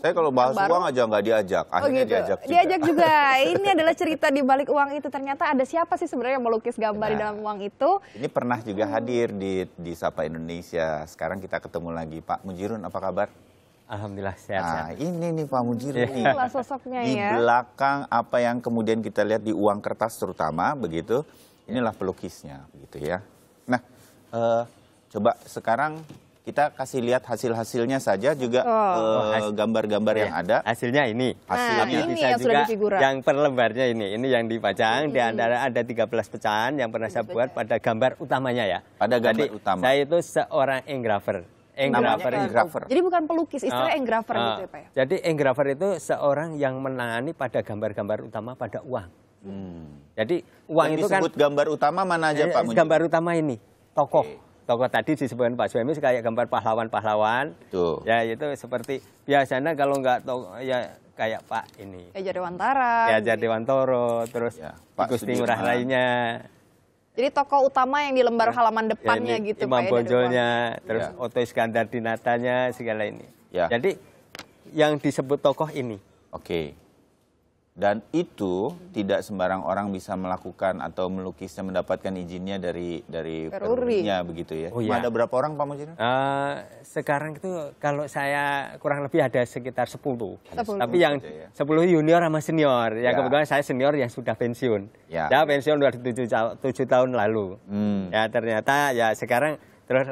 Saya kalau bahas uang aja nggak diajak, akhirnya gitu. diajak juga. Diajak juga. Ini adalah cerita di balik uang itu. Ternyata ada siapa sih sebenarnya yang melukis gambar di dalam uang itu? Ini pernah juga hadir di Sapa Indonesia. Sekarang kita ketemu lagi. Pak Mujirun, apa kabar? Alhamdulillah sehat-sehat. Nah, ini nih Pak Mujirun nih. Inilah sosoknya di belakang apa yang kemudian kita lihat di uang kertas terutama begitu. Inilah pelukisnya begitu ya. Nah, coba sekarang kita kasih lihat hasil-hasilnya saja juga gambar-gambar yang ada. Hasilnya ini. Hasilnya ini bisa juga yang per lembarnya ini. Ini yang dipajang di antara ada 13 pecahan yang pernah saya buat pada gambar utamanya ya. Pada gambar utama. Saya itu seorang engraver. Engraver. Jadi bukan pelukis, istilahnya engraver gitu ya Pak ya? Jadi engraver itu seorang yang menangani pada gambar-gambar utama pada uang. Jadi uang yang itu kan. Disebut gambar utama mana aja Pak Mujirun? Gambar utama ini, tokoh. Tokoh tadi disebutkan Pak Suhaimi kayak gambar pahlawan-pahlawan. Ya itu seperti biasanya kalau nggak ya kayak Pak ini. Kayak Dewantara. Ya Dewantoro, terus Gusti Ngurah lainnya. Jadi tokoh utama yang di lembar halaman depannya ya, gitu Imam Pak. Bonjolnya, terus Otto Iskandar Dinatanya, segala ini. Jadi yang disebut tokoh ini. Oke. Dan itu tidak sembarang orang bisa melakukan atau melukisnya mendapatkan izinnya dari perurinya begitu ya. Ada berapa orang Pak Mujirun? Sekarang itu kalau saya kurang lebih ada sekitar 10. Tapi yang 10 junior sama senior. Ya kebetulan saya senior yang sudah pensiun. Ya pensiun udah 7 tahun lalu. Ya ternyata ya sekarang terus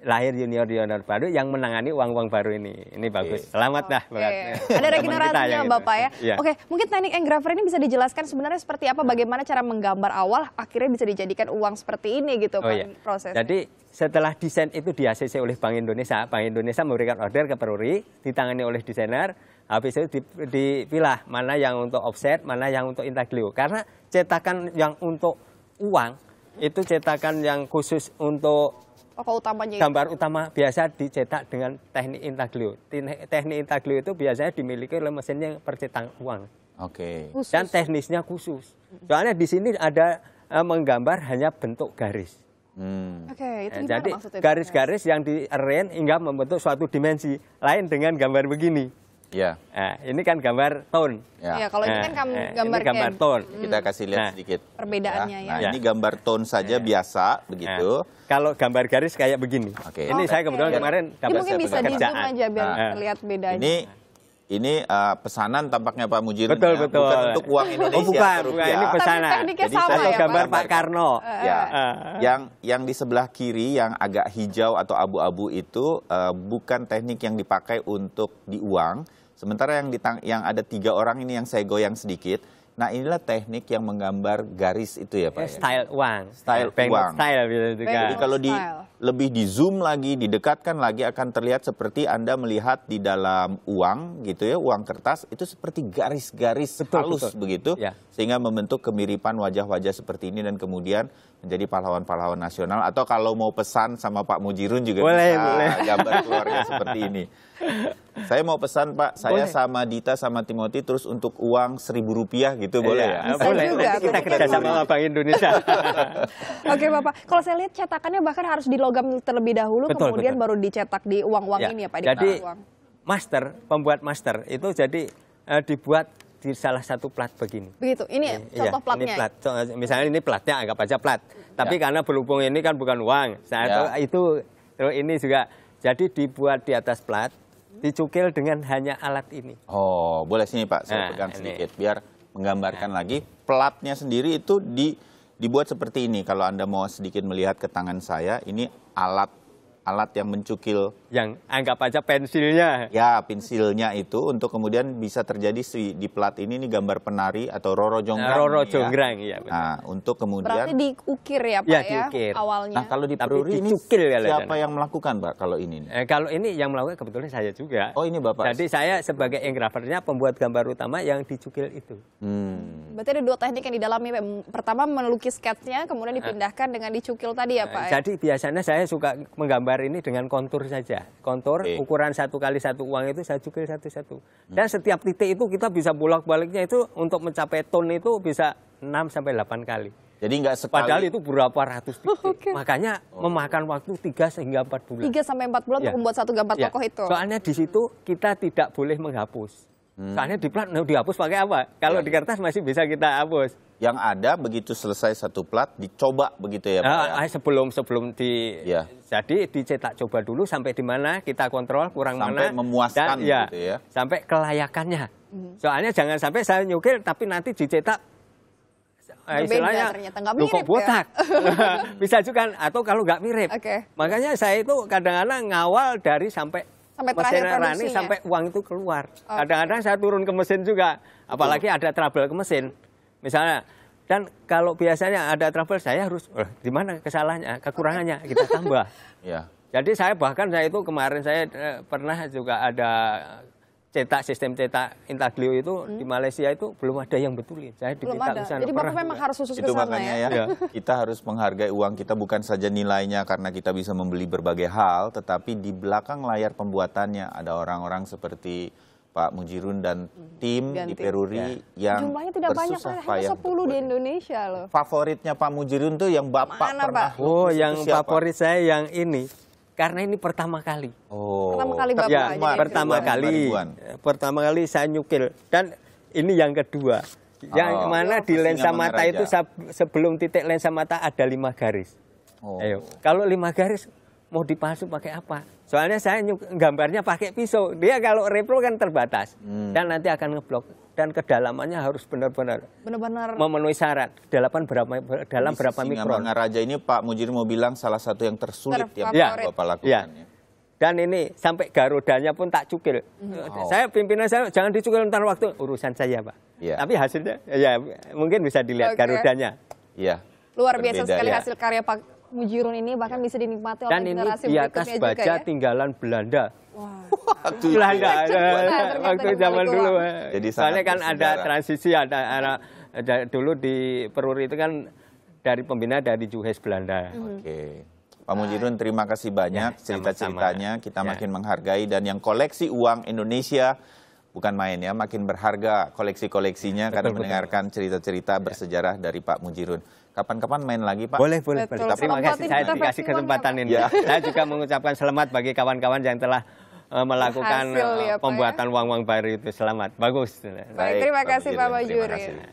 lahir junior baru yang menangani uang-uang baru ini. Ini bagus. Selamat dah. Ada regenerasinya Bapak ya. Oke, mungkin teknik engraver ini bisa dijelaskan sebenarnya seperti apa, bagaimana cara menggambar awal akhirnya bisa dijadikan uang seperti ini gitu Pak prosesnya. Jadi setelah desain itu di-ACC oleh Bank Indonesia memberikan order ke Peruri, ditangani oleh desainer, habis itu dipilah mana yang untuk offset, mana yang untuk intaglio. Karena cetakan yang untuk uang itu cetakan yang khusus untuk gambar utama biasa dicetak dengan teknik intaglio. Teknik intaglio itu biasanya dimiliki oleh mesinnya percetak uang. Dan teknisnya khusus. Soalnya di sini ada menggambar hanya bentuk garis. Itu jadi garis-garis yang di-arrange hingga membentuk suatu dimensi lain dengan gambar begini. Ini kan gambar tone. Kalau ini kan gambar tone. Kita kasih lihat sedikit perbedaannya ya. Ini gambar tone saja biasa begitu. Kalau gambar garis kayak begini. Ini saya kebetulan kemarin gambar mungkin bisa di zoom aja biar lihat bedanya. Ini pesanan tampaknya Pak Mujirun. Betul. Bukan untuk uang Indonesia. Bukan, ini pesanan. Jadi saya gambar Pak Karno. Yang di sebelah kiri yang agak hijau atau abu-abu itu bukan teknik yang dipakai untuk di uang. Sementara yang ada 3 orang ini yang saya goyang sedikit. Nah inilah teknik yang menggambar garis itu ya Pak. Style uang. Style uang. Style juga. Jadi kalau lebih di zoom lagi, didekatkan lagi akan terlihat seperti Anda melihat di dalam uang gitu ya, uang kertas itu seperti garis-garis halus begitu. Sehingga membentuk kemiripan wajah-wajah seperti ini dan kemudian menjadi pahlawan-pahlawan nasional. Atau kalau mau pesan sama Pak Mujirun juga bisa gambar keluarga seperti ini. Saya mau pesan Pak, saya sama Dita sama Timothy terus untuk uang Rp1.000 gitu boleh ya? Boleh, kita kerja sama Bank Indonesia. Oke Bapak, kalau saya lihat cetakannya bahkan harus dilogam terlebih dahulu, kemudian baru dicetak di uang-uang ini ya Pak? Jadi pembuat master itu jadi dibuat di salah satu plat begini. Begitu, ini contoh platnya? Ini plat. Misalnya ini platnya, anggap aja plat. Tapi karena berhubung ini kan bukan uang, itu ini juga jadi dibuat di atas plat, dicukil dengan hanya alat ini. Oh, boleh sini Pak, saya pegang sedikit biar menggambarkan lagi. Platnya sendiri itu dibuat seperti ini. Kalau Anda mau sedikit melihat ke tangan saya, ini alat yang mencukil. Yang anggap aja pensilnya. Ya, pensilnya itu untuk kemudian bisa terjadi di plat ini gambar penari atau Roro Jonggrang. Roro Jonggrang, ya. Nah, untuk kemudian. Berarti diukir ya Pak ya, diukir. awalnya. Nah, kalau di Peruri ini siapa yang melakukan Pak kalau ini? Kalau ini yang melakukan kebetulan saya juga. Oh, ini Bapak. Jadi saya sebagai engravernya pembuat gambar utama yang dicukil itu. Berarti ada 2 teknik yang didalami. Pertama melukis sketsnya, kemudian dipindahkan dengan dicukil tadi ya Pak. Jadi biasanya saya suka menggambar ini dengan kontur saja. Kontur ukuran 1 kali 1 uang itu saya cukil satu-satu. Dan setiap titik itu kita bisa bolak-baliknya itu untuk mencapai tone itu bisa 6 sampai 8 kali. Jadi nggak sekali. Padahal itu berapa ratus titik. Makanya memakan waktu 3 hingga 4 bulan. 3 sampai 4 bulan untuk membuat satu gambar tokoh itu. Soalnya di situ kita tidak boleh menghapus. Soalnya di plat dihapus pakai apa? Kalau di kertas masih bisa kita hapus. Yang ada begitu selesai satu plat dicoba begitu ya Pak? Sebelum jadi dicetak coba dulu sampai di mana kita kontrol kurang sampai mana memuaskan dan, gitu ya. Sampai kelayakannya. Soalnya jangan sampai saya nyukil tapi nanti dicetak istilahnya kok botak. Bisa juga atau kalau nggak mirip. Makanya saya itu kadang-kadang ngawal dari sampai mesin rani sampai uang itu keluar. Kadang-kadang saya turun ke mesin juga, apalagi ada trouble ke mesin. Misalnya, dan kalau biasanya ada trouble saya harus di mana kesalahannya, kekurangannya kita tambah. Jadi saya itu kemarin saya pernah juga ada sistem cetak intaglio itu di Malaysia itu belum ada yang betulin. Saya diminta ke sana. Jadi Bapak memang harus khusus ke sana ya. Kita harus menghargai uang kita bukan saja nilainya karena kita bisa membeli berbagai hal, tetapi di belakang layar pembuatannya ada orang-orang seperti Pak Mujirun dan tim di Peruri yang jumlahnya tidak banyak, hanya 10 di Indonesia loh. Favoritnya Pak Mujirun tuh yang Bapak pernah. Yang favorit saya yang ini. Karena ini pertama kali. Pertama kali Bapak. Ya, pertama kali saya nyukil. Dan ini yang kedua. Yang mana di lensa mata itu sebelum titik lensa mata ada 5 garis. Ayo, kalau 5 garis mau dipalsu pakai apa? Soalnya saya gambarnya pakai pisau. Dia kalau repro kan terbatas. Dan nanti akan ngeblok. Dan kedalamannya harus benar-benar memenuhi syarat. Dalam berapa mikron. Raja ini Pak Mujirun mau bilang salah satu yang tersulit yang Bapak lakukan. Dan ini sampai garodanya pun tak cukil. Saya pimpinan saya jangan dicukil ntar waktu urusan saya Pak. Tapi hasilnya ya mungkin bisa dilihat garodanya. Luar biasa sekali hasil karya Pak Mujirun ini bahkan bisa dinikmati oleh generasi berikutnya juga. Dan ini di atas baja tinggalan Belanda. Belanda waktu zaman dulu. Jadi soalnya kan ada transisi, ada dulu di Peruri itu kan dari pembina dari Juhes Belanda. Pak Mujirun terima kasih banyak cerita-ceritanya, kita makin menghargai dan yang koleksi uang Indonesia bukan main ya, makin berharga koleksi-koleksinya karena mendengarkan cerita-cerita bersejarah dari Pak Mujirun. Kapan-kapan main lagi Pak? Boleh. Terima kasih saya dikasih kesempatan ini. Saya juga mengucapkan selamat bagi kawan-kawan yang telah melakukan pembuatan uang-uang baru itu. Selamat, bagus. Baik, terima kasih Pak Mujirun.